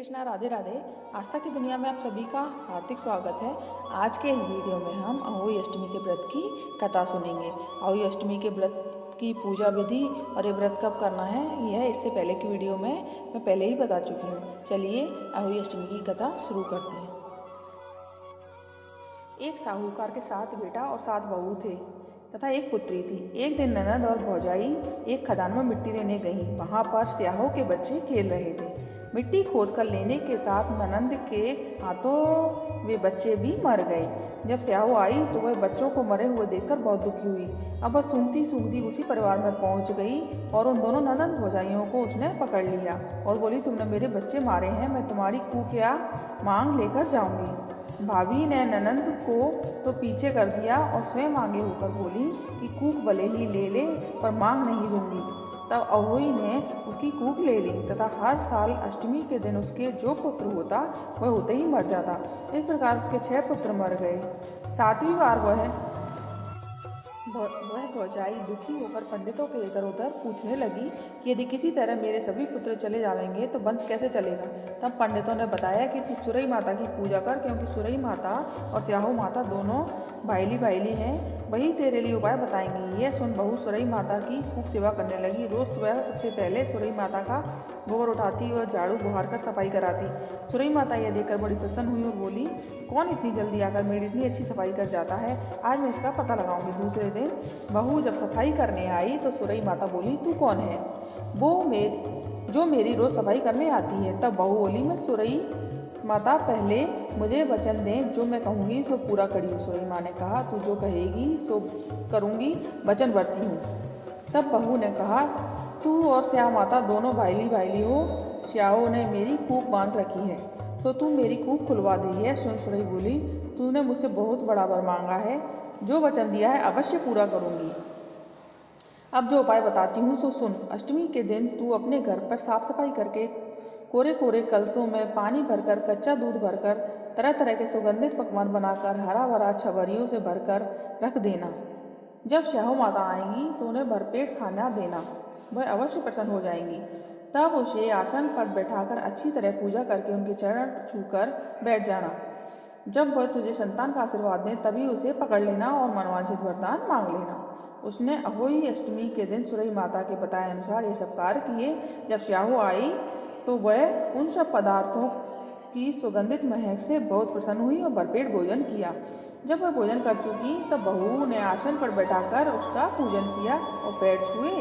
कृष्णा, राधे राधे। आस्था की दुनिया में आप सभी का हार्दिक स्वागत है। आज के इस वीडियो में हम अहोई अष्टमी के व्रत की कथा सुनेंगे। अहोई अष्टमी के व्रत की पूजा विधि और ये व्रत कब करना है यह इससे पहले की वीडियो में मैं पहले ही बता चुकी हूँ। चलिए अहोई अष्टमी की कथा शुरू करते हैं। एक साहूकार के 7 बेटा और 7 बहू थे तथा एक पुत्री थी। एक दिन ननद और भौजाई एक खदान में मिट्टी लेने गईं। वहाँ पर स्याहों के बच्चे खेल रहे थे। मिट्टी खोदकर लेने के साथ ननद के हाथों वे बच्चे भी मर गए। जब स्याहो आई तो वह बच्चों को मरे हुए देखकर बहुत दुखी हुई। अब वह सूंघती सूंघती उसी परिवार में पहुँच गई और उन दोनों ननद भौजाइयों को उसने पकड़ लिया और बोली, तुमने मेरे बच्चे मारे हैं, मैं तुम्हारी कूक या मांग लेकर जाऊँगी। भाभी ने ननद को तो पीछे कर दिया और स्वयं आगे होकर बोली कि कूक भले ही ले ले पर मांग नहीं दूंगी। तब अहोई ने उसकी कूक ले ली तथा हर साल अष्टमी के दिन उसके जो पुत्र होता वह होते ही मर जाता। इस प्रकार उसके 6 पुत्र मर गए। 7वीं बार वह भौजाई दुखी होकर पंडितों के इधर उधर पूछने लगी कि यदि किसी तरह मेरे सभी पुत्र चले जाएंगे तो वंश कैसे चलेगा। तब पंडितों ने बताया कि तू सुरई माता की पूजा कर, क्योंकि सुरई माता और स्याहो माता दोनों भाईली हैं, वही तेरे लिए उपाय बताएंगी। यह सुन बहू सुरई माता की खूब सेवा करने लगी। रोज सुबह सबसे पहले सुरई माता का गोबर उठाती और झाड़ू बुहार कर सफाई कराती। सुरई माता यह देखकर बड़ी प्रसन्न हुई और बोली, कौन इतनी जल्दी आकर मेरी इतनी अच्छी सफाई कर जाता है, आज मैं इसका पता लगाऊंगी। दूसरे दिन बहू जब सफाई करने आई तो सुरई माता बोली, तू कौन है? वो जो मेरी रोज सफाई करने आती है। तब बहू बोली, मैं सुरई माता, पहले मुझे वचन दें, जो मैं कहूँगी सो पूरा करिए। सुरई माँ ने कहा, तू जो कहेगी सो करूँगी, वचन वर्ती हूँ। तब बहू ने कहा, तू और स्याह माता दोनों भाईली हो। स्याहो ने मेरी कूक बांध रखी है, तो तू मेरी कूक खुलवा दी है। सुन सुरई बोली, तूने मुझसे बहुत बड़ा वर मांगा है, जो वचन दिया है अवश्य पूरा करूँगी। अब जो उपाय बताती हूँ सो सुन। अष्टमी के दिन तू अपने घर पर साफ सफाई करके कोरे कोरे कलशों में पानी भरकर, कच्चा दूध भरकर, तरह तरह के सुगंधित पकवान बनाकर, हरा भरा छबरियों से भरकर रख देना। जब स्याहो माता आएंगी तो उन्हें भरपेट खाना देना, वह अवश्य प्रसन्न हो जाएंगी। तब उसे आसन पर बैठाकर अच्छी तरह पूजा करके उनके चरण छूकर बैठ जाना। जब वह तुझे संतान का आशीर्वाद दें तभी उसे पकड़ लेना और मनवांछित वरदान मांग लेना। उसने अहोई अष्टमी के दिन सुरई माता के बताए अनुसार ये सब कार्य किए। जब स्याहो आई तो वह उन सब पदार्थों की सुगंधित महक से बहुत प्रसन्न हुई और भरपेट भोजन किया। जब वह भोजन कर चुकी तब बहू ने आसन पर बैठाकर उसका पूजन किया और पैर छुए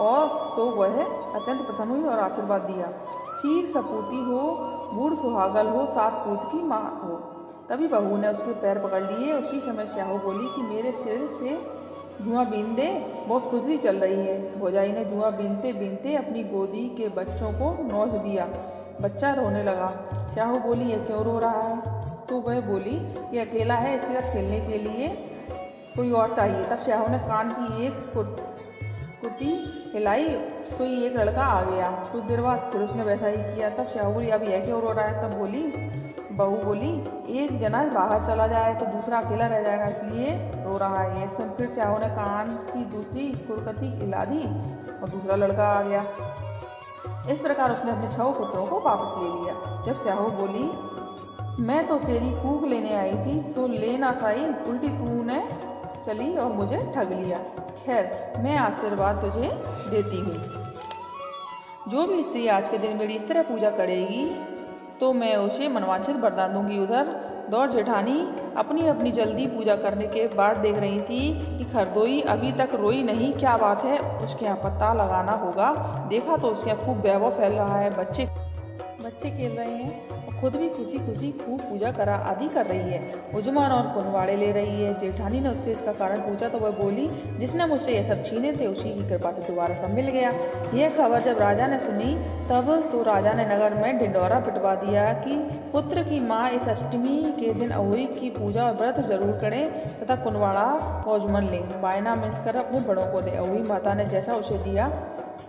और तो वह अत्यंत प्रसन्न हुई और आशीर्वाद दिया। क्षीर सपूती हो, बूढ़ सुहागल हो, 7 पूत की माँ हो। तभी बहू ने उसके पैर पकड़ लिए। उसी समय स्याहो बोली कि मेरे सिर से जुआ बीन दे, बहुत खुजली चल रही है। भौजाई ने जुआ बीनते बीनते अपनी गोदी के बच्चों को नोच दिया। बच्चा रोने लगा। स्याहो बोली, यह क्यों रो रहा है? तो वह बोली, ये अकेला है, इसके साथ खेलने के लिए कोई और चाहिए। तब स्याहो ने कान की एक कुत्ती हिलाई, तो एक लड़का आ गया। कुछ देर बाद फिर उसने वैसा ही किया। तब स्याहो बोली, अब यह क्यों रो रहा है? तब बहू बोली, एक जना बाहर चला जाए तो दूसरा अकेला रह जाएगा, इसलिए रो रहा है। ये सुन फिर स्याहो ने कान की दूसरी कुर्कती हिला दी और दूसरा लड़का आ गया। इस प्रकार उसने अपने 6 पुत्रों को वापस ले लिया। जब स्याहो बोली, मैं तो तेरी कूक लेने आई थी, सो ले ना साई, उल्टी तूने चली और मुझे ठग लिया। खैर, मैं आशीर्वाद तुझे देती हूँ। जो भी स्त्री आज के दिन मेरी इस तरह पूजा करेगी तो मैं उसे मनवांछित वरदान दूंगी। उधर दौड़ जेठानी अपनी अपनी जल्दी पूजा करने के बाद देख रही थी कि खरदोई अभी तक रोई नहीं, क्या बात है? उसके यहाँ पता लगाना होगा। देखा तो उसके यहाँ खूब वैभव फैल रहा है, बच्चे खेल रहे हैं और खुद भी खुशी खुशी खूब पूजा करा आदि कर रही है। उजमान और कुनवाड़े ले रही है। जेठानी ने उससे इसका कारण पूछा तो वह बोली, जिसने मुझसे ये सब छीने थे उसी की कृपा से दोबारा सब मिल गया। यह खबर जब राजा ने सुनी तब तो राजा ने नगर में ढिंडोरा पिटवा दिया कि पुत्र की माँ इस अष्टमी के दिन अहोई की पूजा और व्रत जरूर करें तथा कुनवाड़ा मौजमन लें, बायना मिलकर अपने बड़ों को दे। अहोई माता ने जैसा उसे दिया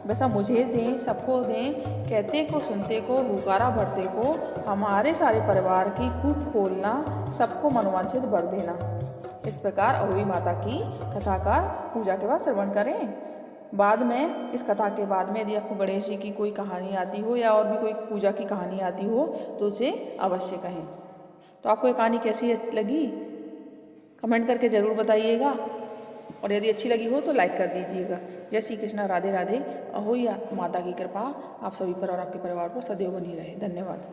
वैसा मुझे दें, सबको दें, कहते को सुनते को, हुकारा भरते को, हमारे सारे परिवार की कूक खोलना, सबको मनवांछित वर देना। इस प्रकार अहोई माता की कथा का पूजा के बाद श्रवण करें। बाद में इस कथा के बाद में यदि आपको गणेश जी की कोई कहानी आती हो या और भी कोई पूजा की कहानी आती हो तो उसे अवश्य कहें। तो आपको ये कहानी कैसी लगी कमेंट करके ज़रूर बताइएगा, और यदि अच्छी लगी हो तो लाइक कर दीजिएगा। जय श्री कृष्णा, राधे राधे। अहो या माता की कृपा आप सभी पर और आपके परिवार पर सदैव बनी रहे। धन्यवाद।